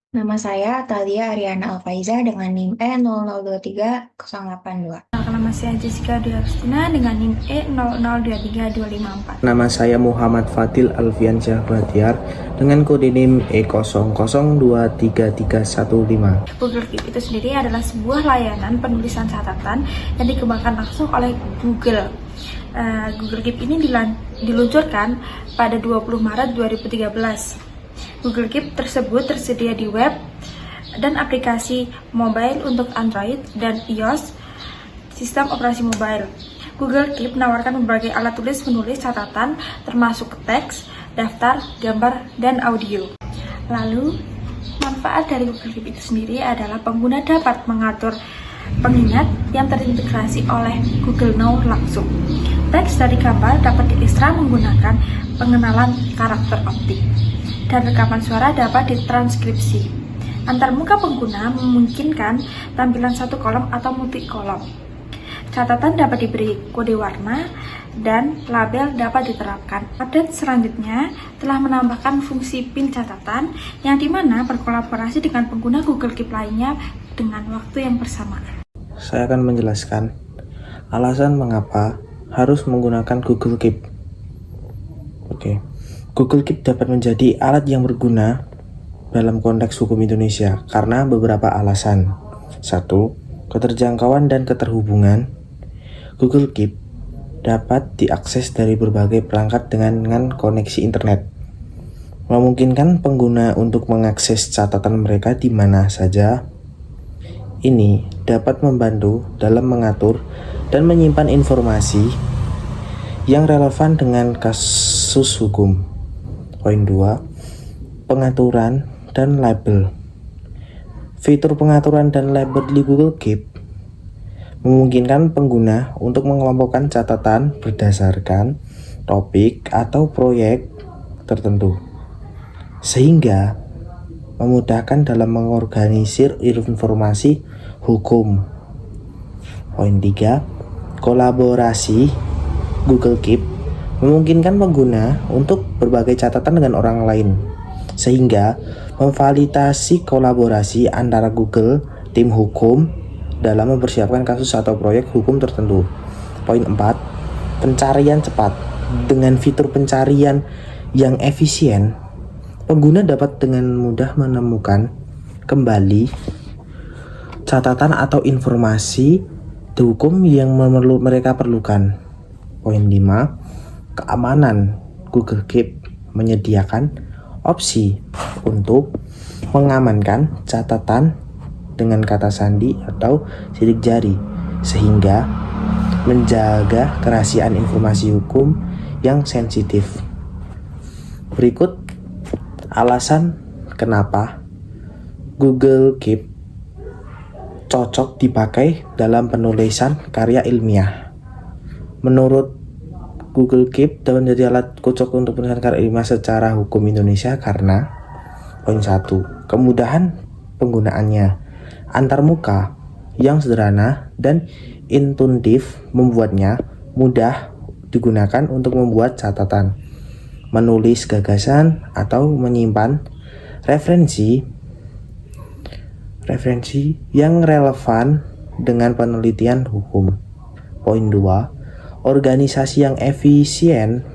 Nama saya Thalia Ariana Alfaiza dengan NIM E0023-082. Nama saya Jessica Dwi Agustina dengan NIM E0023254. Nama saya Muhammad Fadil Alfiansyah Bahtiar dengan kode NIM E00233315. Google Keep itu sendiri adalah sebuah layanan penulisan catatan yang dikembangkan langsung oleh Google. Google Keep ini diluncurkan pada 20 Maret 2013. Google Keep tersebut tersedia di web dan aplikasi mobile untuk Android dan iOS sistem operasi mobile. Google Keep menawarkan berbagai alat tulis menulis catatan termasuk teks, daftar, gambar, dan audio. Lalu, manfaat dari Google Keep itu sendiri adalah pengguna dapat mengatur pengingat yang terintegrasi oleh Google Now langsung. Teks dari gambar dapat diekstrak menggunakan pengenalan karakter optik. Dan rekaman suara dapat ditranskripsi. Antarmuka pengguna memungkinkan tampilan satu kolom atau multi kolom. Catatan dapat diberi kode warna dan label dapat diterapkan. Update selanjutnya telah menambahkan fungsi pin catatan yang dimana berkolaborasi dengan pengguna Google Keep lainnya dengan waktu yang bersamaan. Saya akan menjelaskan alasan mengapa harus menggunakan Google Keep. Google Keep dapat menjadi alat yang berguna dalam konteks hukum Indonesia karena beberapa alasan. 1. Keterjangkauan dan keterhubungan. Google Keep dapat diakses dari berbagai perangkat dengan koneksi internet, memungkinkan pengguna untuk mengakses catatan mereka di mana saja. Ini dapat membantu dalam mengatur dan menyimpan informasi yang relevan dengan kasus hukum. Poin 2. Pengaturan dan label. Fitur pengaturan dan label di Google Keep memungkinkan pengguna untuk mengelompokkan catatan berdasarkan topik atau proyek tertentu, sehingga memudahkan dalam mengorganisir informasi hukum. Poin 3. Kolaborasi. Google Keep memungkinkan pengguna untuk berbagai catatan dengan orang lain, sehingga memfasilitasi kolaborasi antara Google, tim hukum dalam mempersiapkan kasus atau proyek hukum tertentu. Poin 4. Pencarian cepat. Dengan fitur pencarian yang efisien, pengguna dapat dengan mudah menemukan kembali catatan atau informasi hukum yang mereka perlukan. Poin 5. Keamanan. Google Keep menyediakan opsi untuk mengamankan catatan dengan kata sandi atau sidik jari, sehingga menjaga kerahasiaan informasi hukum yang sensitif. Berikut alasan kenapa Google Keep cocok dipakai dalam penulisan karya ilmiah. Menurut Google Keep dapat menjadi alat cocok untuk penulisan karya ilmiah secara hukum Indonesia karena poin 1. Kemudahan penggunaannya. Antarmuka yang sederhana dan intuitif membuatnya mudah digunakan untuk membuat catatan, menulis gagasan, atau menyimpan referensi yang relevan dengan penelitian hukum. Poin 2. Organisasi yang efisien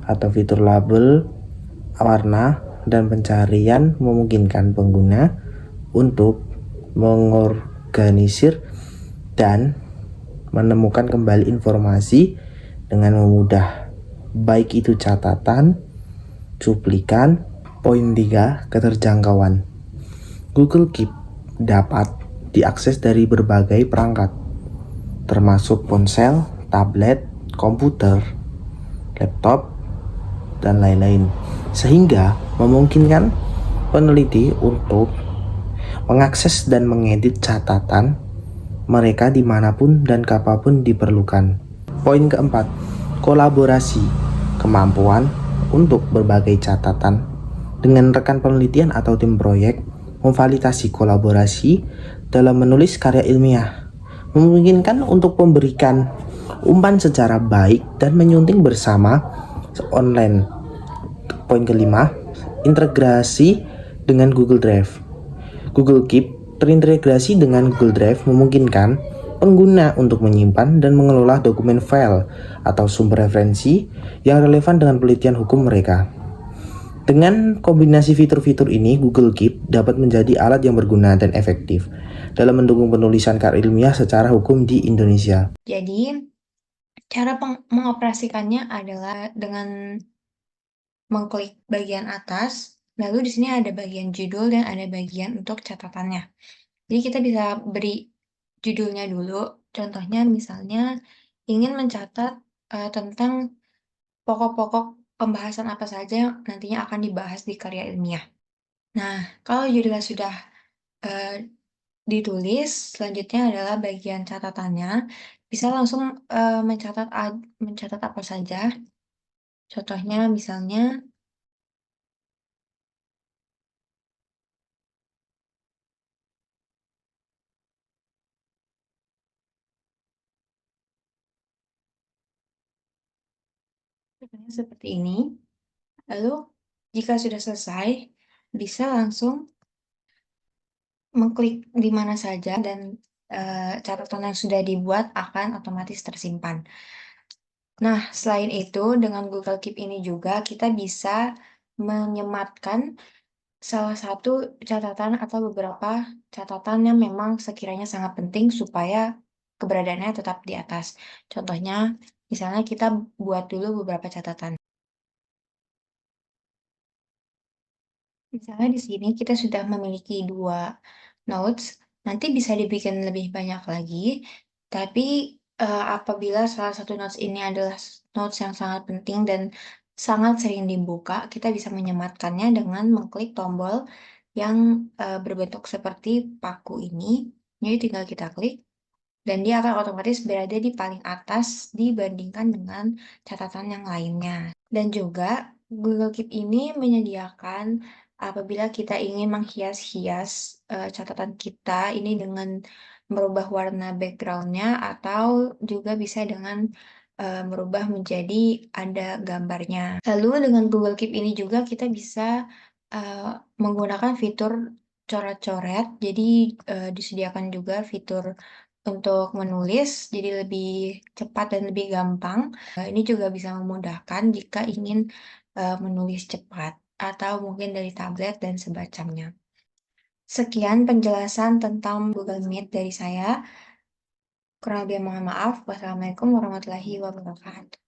atau fitur label, warna, dan pencarian memungkinkan pengguna untuk mengorganisir dan menemukan kembali informasi dengan mudah, baik itu catatan, cuplikan. Poin 3. Keterjangkauan. Google Keep dapat diakses dari berbagai perangkat, termasuk ponsel, tablet, komputer, laptop, dan lain-lain, sehingga memungkinkan peneliti untuk mengakses dan mengedit catatan mereka dimanapun dan kapanpun diperlukan. Poin keempat, kolaborasi. Kemampuan untuk berbagai catatan dengan rekan penelitian atau tim proyek, memfasilitasi kolaborasi dalam menulis karya ilmiah, memungkinkan untuk memberikan umpan secara baik dan menyunting bersama online. Poin kelima, integrasi dengan Google Drive. Google Keep terintegrasi dengan Google Drive memungkinkan pengguna untuk menyimpan dan mengelola dokumen file atau sumber referensi yang relevan dengan penelitian hukum mereka. Dengan kombinasi fitur-fitur ini, Google Keep dapat menjadi alat yang berguna dan efektif dalam mendukung penulisan karya ilmiah secara hukum di Indonesia. Jadi, cara mengoperasikannya adalah dengan mengklik bagian atas, lalu di sini ada bagian judul dan ada bagian untuk catatannya. Jadi kita bisa beri judulnya dulu, contohnya misalnya ingin mencatat tentang pokok-pokok pembahasan apa saja yang nantinya akan dibahas di karya ilmiah. Nah, kalau judulnya sudah ditulis, selanjutnya adalah bagian catatannya. Bisa langsung mencatat apa saja. Contohnya misalnya seperti ini. Lalu jika sudah selesai, bisa langsung mengklik di mana saja dan catatan yang sudah dibuat akan otomatis tersimpan. Nah, selain itu, dengan Google Keep ini juga kita bisa menyematkan salah satu catatan atau beberapa catatan yang memang sekiranya sangat penting supaya keberadaannya tetap di atas. Contohnya, misalnya kita buat dulu beberapa catatan. Misalnya di sini kita sudah memiliki 2 notes, nanti bisa dibikin lebih banyak lagi, tapi, apabila salah satu notes ini adalah notes yang sangat penting dan sangat sering dibuka, kita bisa menyematkannya dengan mengklik tombol yang, berbentuk seperti paku ini. Jadi tinggal kita klik dan dia akan otomatis berada di paling atas dibandingkan dengan catatan yang lainnya. Dan juga Google Keep ini menyediakan apabila kita ingin menghias-hias catatan kita ini dengan merubah warna backgroundnya atau juga bisa dengan merubah menjadi ada gambarnya. Lalu dengan Google Keep ini juga kita bisa menggunakan fitur coret-coret. Jadi disediakan juga fitur untuk menulis, jadi lebih cepat dan lebih gampang. Ini juga bisa memudahkan jika ingin, menulis cepat atau mungkin dari tablet dan semacamnya. Sekian penjelasan tentang Google Meet dari saya. Kurang lebih mohon maaf. Wassalamualaikum warahmatullahi wabarakatuh.